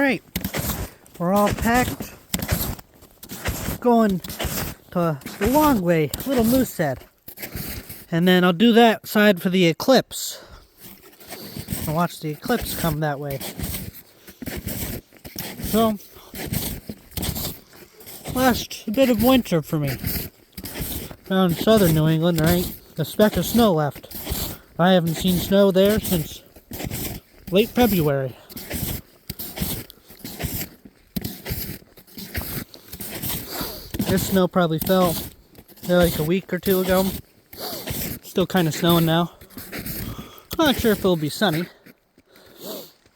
Alright, we're all packed. Going to the long way, Little Moosehead. And then I'll do that side for the eclipse. I'll watch the eclipse come that way. So, last bit of winter for me. Down in southern New England, there ain't a speck of snow left. I haven't seen snow there since late February. This snow probably fell there like a week or two ago. Still kind of snowing now. Not sure if it'll be sunny.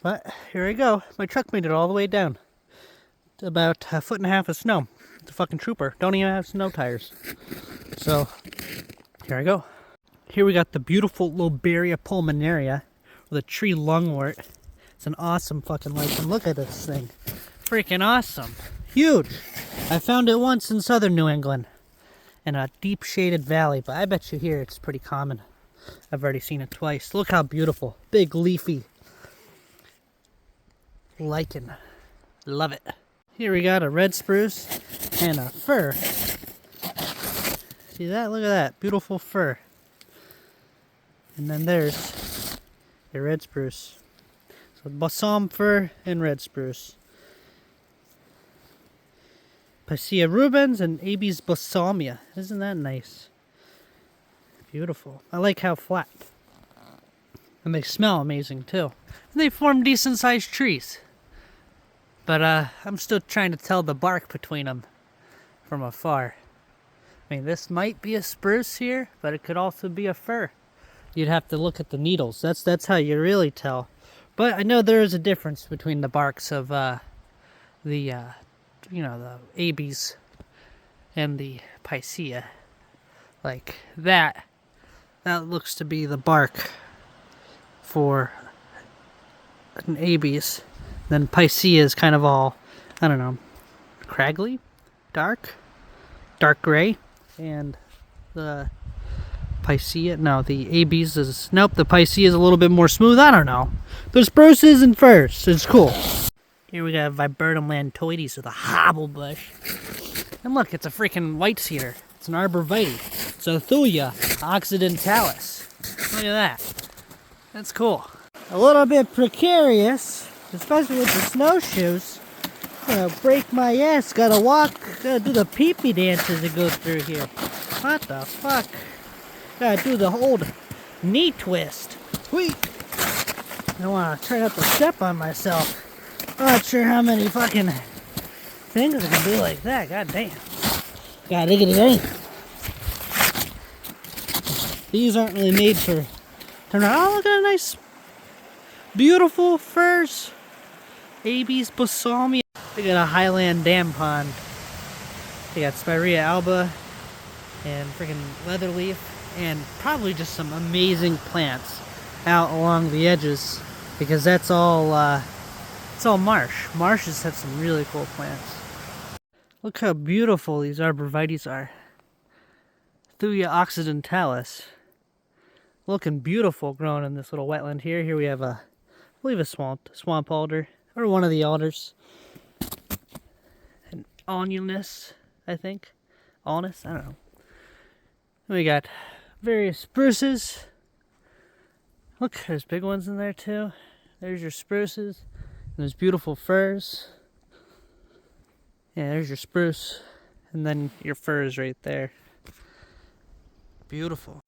But here I go. My truck made it all the way down. About 1.5 feet of snow. It's a fucking trooper. Don't even have snow tires. So, here I go. Here we got the beautiful Loberia pulmonaria with a tree lungwort. It's an awesome fucking lichen. Look at this thing. Freaking awesome. Huge. I found it once in southern New England in a deep shaded valley, but I bet you here it's pretty common. I've already seen it twice. Look how beautiful. Big leafy lichen. Love it. Here we got a red spruce and a fir. See that? Look at that. Beautiful fir. And then there's a red spruce. So balsam fir and red spruce. Picea rubens and Abies balsamia. Isn't that nice? Beautiful. I like how flat. And they smell amazing too. And they form decent sized trees. But I'm still trying to tell the bark between them from afar. I mean, this might be a spruce here, but it could also be a fir. You'd have to look at the needles. That's how you really tell. But I know there is a difference between the barks of the Abies and the Picea. Like that looks to be the bark for an Abies. Then Picea is kind of all, I don't know, craggly, dark gray. And the Picea, no, the Abies is, nope, the Picea is a little bit more smooth. I don't know. There's spruces and firs. It's cool. Here we got Viburnum lantoides with a hobble bush. And look, it's a freaking white cedar. It's an arborvitae. It's a Thuya occidentalis. Look at that. That's cool. A little bit precarious, especially with the snowshoes. Gonna break my ass. Gotta walk. Gotta do the pee-pee dances to go through here. What the fuck? Gotta do the old knee twist. Whee! I wanna try not to step on myself. I'm not sure how many fucking things I can do like that. God damn. God diggity dang. These aren't really made for turn around. Oh, look at a nice, beautiful firs. Abies balsamia. They got a Highland dam pond. They got Spirea alba and freaking leatherleaf and probably just some amazing plants out along the edges because that's all it's all marsh. Marshes have some really cool plants. Look how beautiful these arborvitaes are. Thuya occidentalis. Looking beautiful growing in this little wetland here. Here we have I believe a swamp alder. Or one of the alders. An alnus, I think. Alnus? I don't know. We got various spruces. Look, there's big ones in there too. There's your spruces. And there's beautiful firs. Yeah, there's your spruce. And then your firs right there. Beautiful.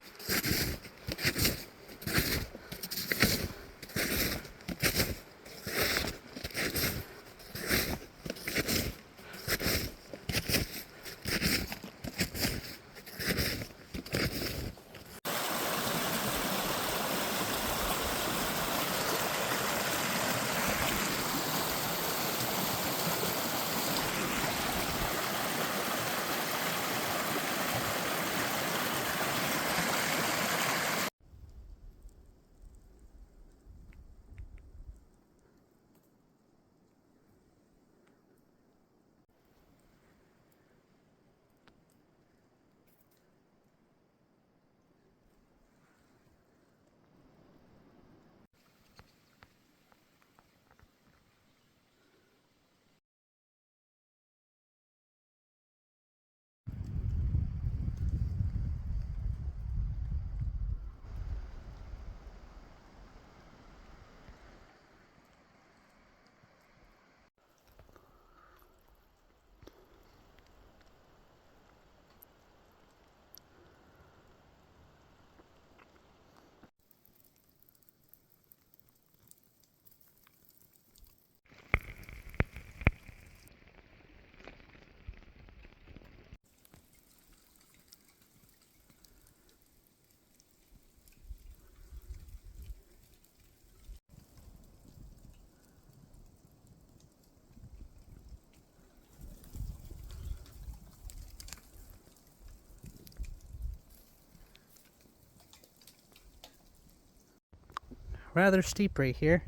rather steep right here.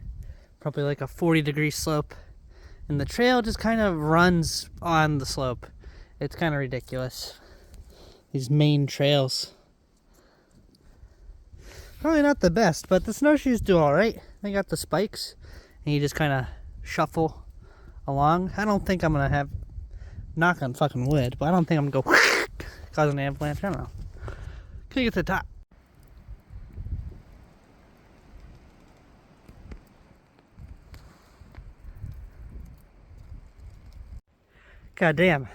Probably like a 40-degree slope. And the trail just kind of runs on the slope. It's kind of ridiculous. These Maine trails. Probably not the best, but the snowshoes do alright. They got the spikes, and you just kind of shuffle along. I don't think I'm going to have, knock on fucking wood, but I don't think I'm going to go cause an avalanche. I don't know. Can you get to the top? God damn.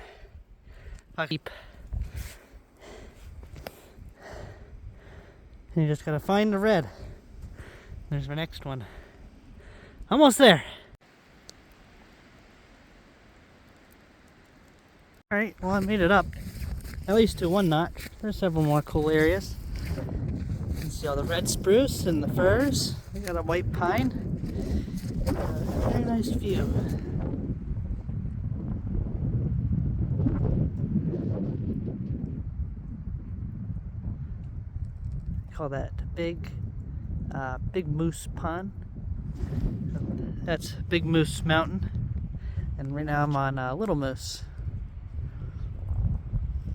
Keep. And you just gotta find the red. There's the next one. Almost there. Alright, well I made it up. At least to one notch. There's several more cool areas. You can see all the red spruce and the firs. We got a white pine. Very nice view. Call that Big Moose Pond. That's Big Moose Mountain, and right now I'm on Little Moose.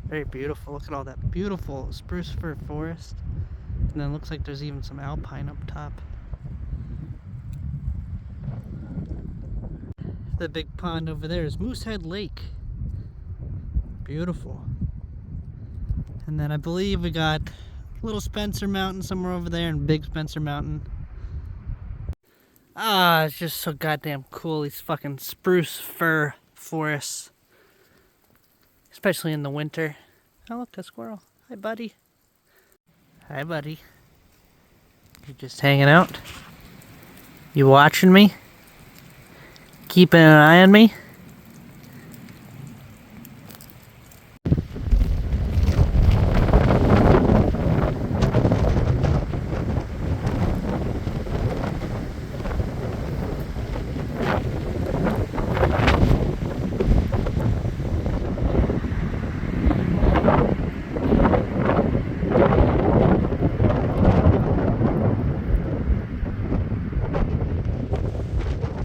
Very beautiful. Look at all that beautiful spruce fir forest, and then it looks like there's even some alpine up top. The big pond over there is Moosehead Lake. Beautiful. And then I believe we got Little Spencer Mountain somewhere over there and Big Spencer Mountain. Ah, it's just so goddamn cool, these fucking spruce fir forests. Especially in the winter. Oh look, a squirrel. Hi buddy. Hi buddy. You just hanging out? You watching me? Keeping an eye on me?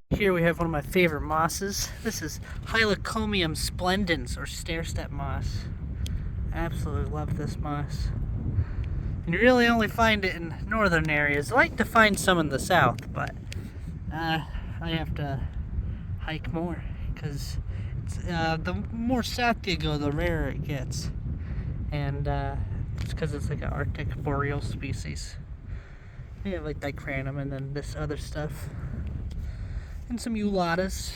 Here we have one of my favorite mosses. This is Hylocomium splendens, or stair-step moss. Absolutely love this moss. And you really only find it in northern areas. I like to find some in the south, but I have to hike more because the more south you go, the rarer it gets. And it's because it's like an Arctic boreal species. We have like dicranum and then this other stuff. And some ulatas.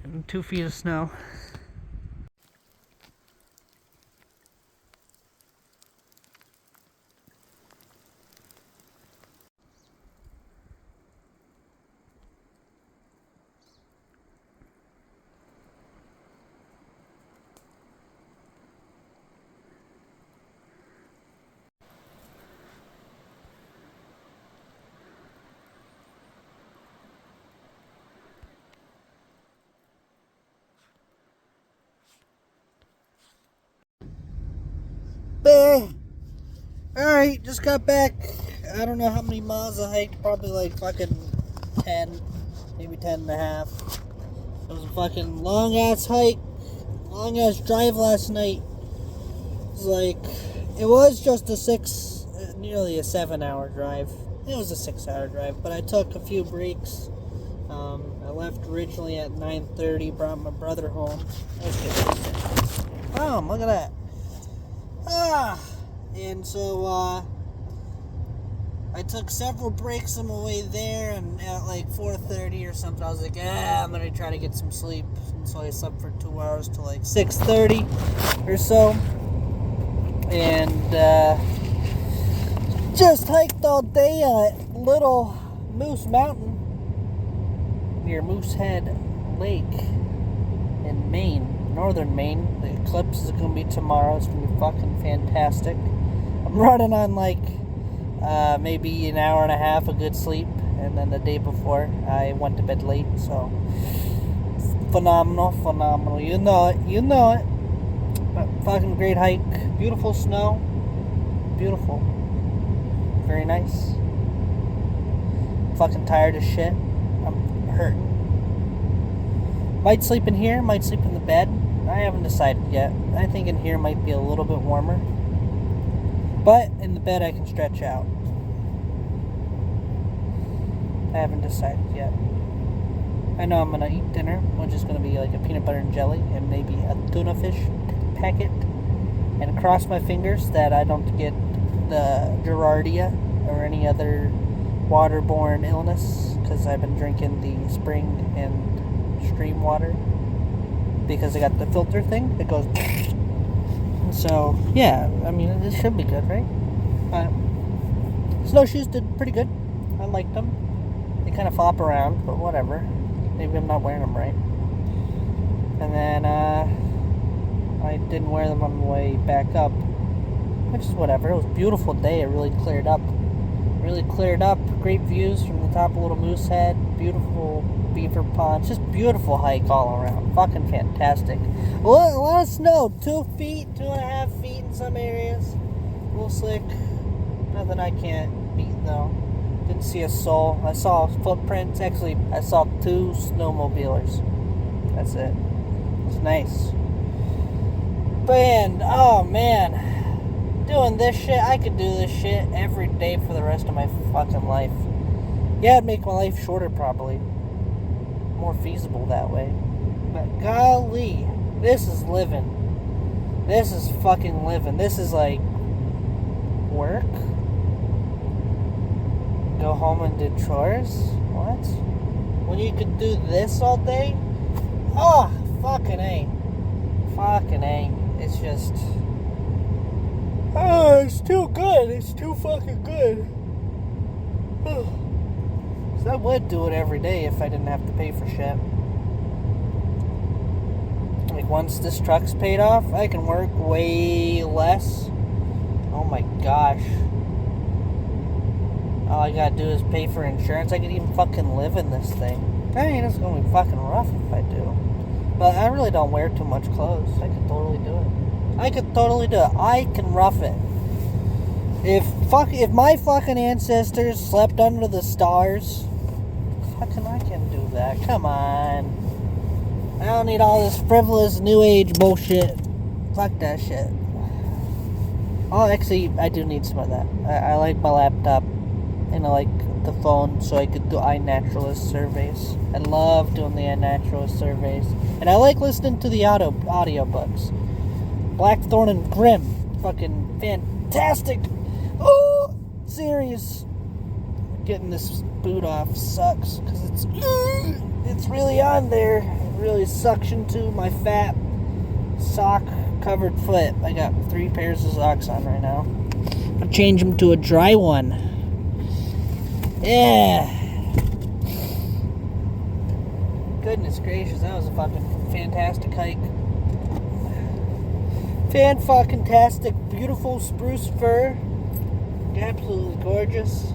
And 2 feet of snow. Alright, just got back. I don't know how many miles I hiked, probably like fucking 10, maybe 10 and a half. It was a fucking long ass hike, long ass drive last night. It was just nearly a 7-hour drive. It was a 6-hour drive, but I took a few breaks. I left originally at 9:30, brought my brother home. Boom, look at that. And so I took several breaks on my way there, and at like 4:30 or something I was like, I'm gonna try to get some sleep. And so I slept for 2 hours till like 6:30 or so, and just hiked all day at Little Moose Mountain near Moosehead Lake in Maine, northern Maine. The eclipse is going to be tomorrow. It's going to be fucking fantastic. I'm running on like maybe an hour and a half of good sleep, and then the day before I went to bed late, so phenomenal. You know it. But fucking great hike. Beautiful snow. Beautiful. Very nice. fucking tired as shit. I'm hurt. Might sleep in here, might sleep in the bed. I haven't decided yet. I think in here might be a little bit warmer. But in the bed I can stretch out. I haven't decided yet. I know I'm gonna eat dinner, which is gonna be like a peanut butter and jelly and maybe a tuna fish packet. And cross my fingers that I don't get the Giardia or any other waterborne illness, because I've been drinking the spring and stream water because I got the filter thing that goes. So yeah, I mean it should be good, right? Snowshoes did pretty good. I liked them. They kind of flop around, but whatever. Maybe I'm not wearing them right. And then I didn't wear them on the way back up, which is whatever. It was a beautiful day. It really cleared up. Great views from the top of Little Moosehead. Beautiful Beaver Pond. Just beautiful hike all around. Fucking fantastic. A lot of snow. 2 feet, 2.5 feet in some areas. A little slick. Nothing I can't beat though. Didn't see a soul. I saw footprints. Actually, I saw 2 snowmobilers. That's it. It was nice. And, oh man. Doing this shit, I could do this shit every day for the rest of my fucking life. Yeah, it'd make my life shorter probably. More feasible that way. But golly, this is living. This is fucking living. This is like work. Go home and do chores? What? When you could do this all day? Oh, fucking A. Fucking A. It's just... oh, it's too good. It's too fucking good. So I would do it every day if I didn't have to pay for shit. Like, once this truck's paid off, I can work way less. Oh my gosh. All I gotta do is pay for insurance. I could even fucking live in this thing. I mean, it's gonna be fucking rough if I do. But I really don't wear too much clothes. I could totally do it. I can rough it. If my fucking ancestors slept under the stars, fucking I can do that. Come on. I don't need all this frivolous new age bullshit. Fuck that shit. Oh, actually, I do need some of that. I like my laptop, and I like the phone, so I could do iNaturalist surveys. I love doing the iNaturalist surveys. And I like listening to the audiobooks. Blackthorn and Grimm. Fucking fantastic. Oh, series. Getting this boot off sucks, because it's really on there. It really suction to my fat sock covered foot. I got 3 pairs of socks on right now. I'll change them to a dry one. Yeah. Goodness gracious, that was a fucking fantastic hike. Fan-fucking-tastic, beautiful spruce fir. Absolutely gorgeous.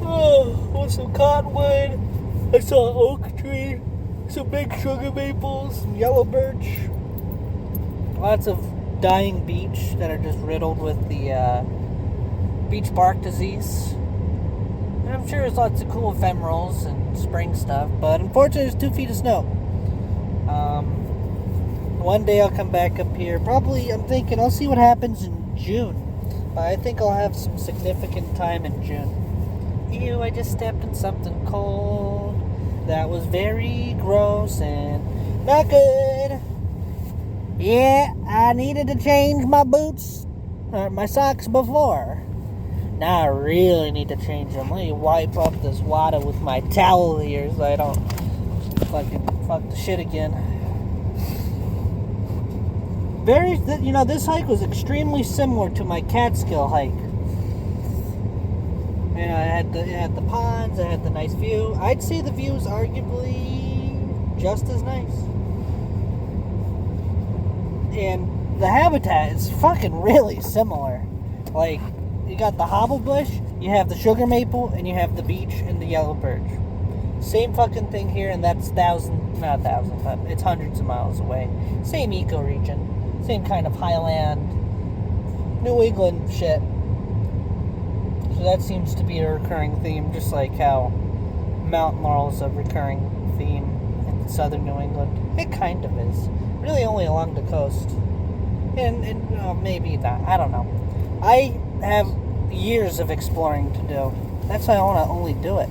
Oh, with some cottonwood. I saw an oak tree. Some big sugar maples. Some yellow birch. Lots of dying beech that are just riddled with the beech bark disease. And I'm sure there's lots of cool ephemerals and spring stuff, but unfortunately there's 2 feet of snow. One day I'll come back up here. Probably, I'm thinking, I'll see what happens in June. But I think I'll have some significant time in June. Ew, I just stepped in something cold. That was very gross and not good. Yeah, I needed to change my boots, or my socks before. Now I really need to change them. Let me wipe up this water with my towel here so I don't fucking fuck the shit again. This hike was extremely similar to my Catskill hike. You know, I had the ponds, I had the nice view. I'd say the view is arguably just as nice. And the habitat is fucking really similar. Like, you got the hobble bush, you have the sugar maple, and you have the beech and the yellow birch. Same fucking thing here, and that's not a thousand, but it's hundreds of miles away. Same ecoregion. Same kind of highland, New England shit. So that seems to be a recurring theme, just like how mountain laurel is a recurring theme in southern New England. It kind of is. Really only along the coast. And maybe not. I don't know. I have years of exploring to do. That's why I want to only do it.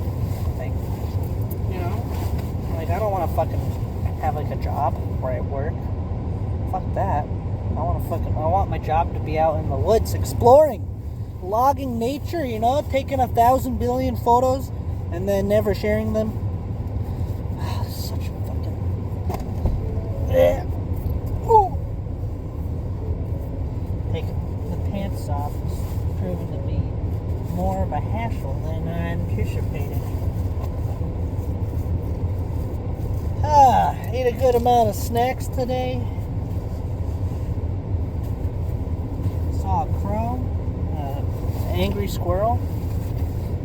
Like, you know? Like, I don't want to fucking have, like, a job where I work. Fuck that. I want my job to be out in the woods exploring. Logging nature, you know? Taking 1,000 billion photos and then never sharing them. Such a fucking... Ooh. Taking the pants off is proving to be more of a hassle than I anticipated. Ate a good amount of snacks today. Saw a crow. Angry squirrel.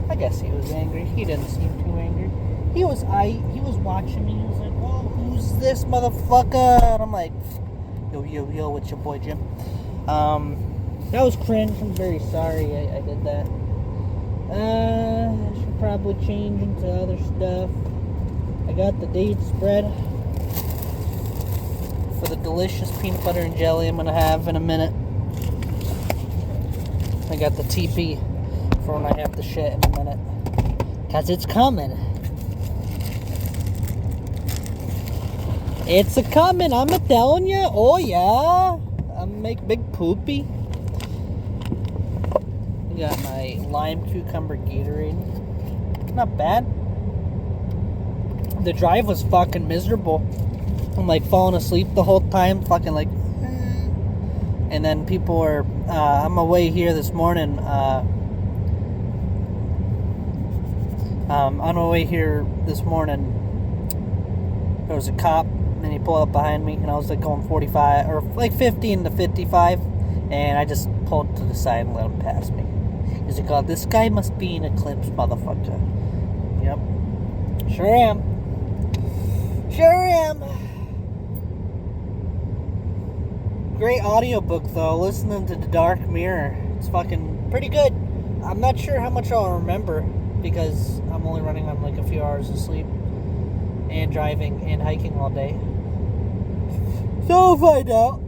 I guess he was angry. He didn't seem too angry. He was watching me. He was like, "Whoa, who's this motherfucker?" And I'm like, "Yo, it's your boy Jim." That was cringe. I'm very sorry I did that. I should probably change into other stuff. I got the date spread for the delicious peanut butter and jelly I'm gonna have in a minute. I got the TP for when I have the shit in a minute. Cause it's coming. It's a-coming, I'm a-telling ya. Oh yeah. I'm make big poopy. I got my lime cucumber Gatorade. Not bad. The drive was fucking miserable. I'm like falling asleep the whole time. Fucking like... And then people were, on my way here this morning, on my way here this morning, there was a cop, and he pulled up behind me, and I was like going 45, or like 15 to 55, and I just pulled to the side and let him pass me. He's like, "Oh, this guy must be an eclipse motherfucker." Yep. Sure am. Great audiobook though, listening to The Dark Mirror. It's fucking pretty good. I'm not sure how much I'll remember because I'm only running on like a few hours of sleep and driving and hiking all day. So I'll find out.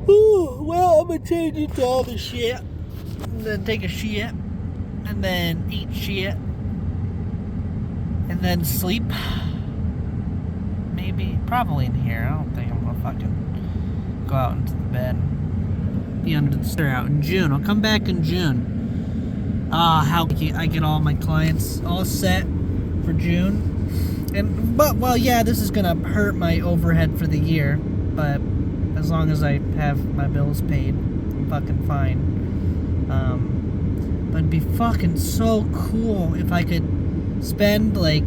Ooh, well, I'm gonna change into all the shit. And then take a shit. And then eat shit. And then sleep. Maybe, probably in here. I don't think I'm gonna fucking go out into the bed. Be under the stairs out in June. I'll come back in June. How I get all my clients all set for June. Well, yeah, this is gonna hurt my overhead for the year, but as long as I have my bills paid, I'm fucking fine. But it'd be fucking so cool if I could spend like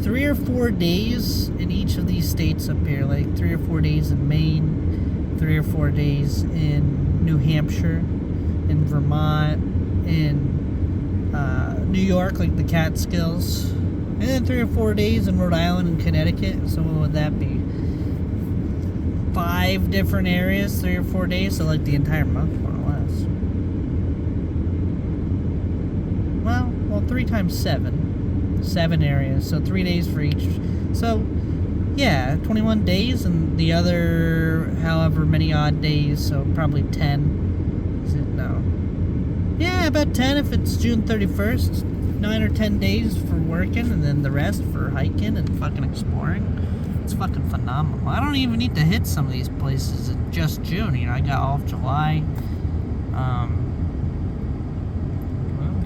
3 or 4 days in each of these states up here, like 3 or 4 days in Maine, 3 or 4 days in New Hampshire, in Vermont, in New York, like the Catskills, and then 3 or 4 days in Rhode Island and Connecticut. So what would that be? 5 different areas, 3 or 4 days, so like the entire month, more or less. Well, 3 times 7. 7 areas, so 3 days for each. So, yeah, 21 days, and the other however many odd days, so probably 10. Is it? No. Yeah, about 10 if it's June 31st. 9 or 10 days for working, and then the rest for hiking and fucking exploring. It's fucking phenomenal. I don't even need to hit some of these places in just June. You know, I got all of July. I'm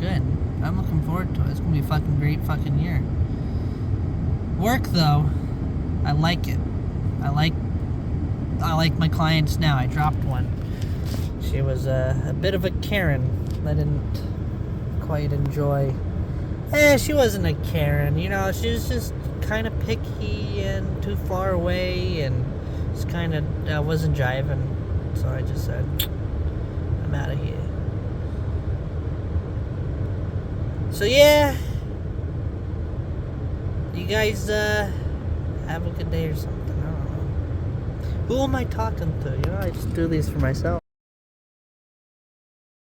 good. I'm looking forward to it. It's gonna be a fucking great fucking year. Work though, I like it. I like my clients now. I dropped one. She was a bit of a Karen. I didn't quite enjoy. She wasn't a Karen, you know. She was just kind of picky and too far away, and just kind of wasn't jiving. So I just said, I'm out of here. So yeah, you guys have a good day or something. I don't know. Who am I talking to? You know, I just do these for myself.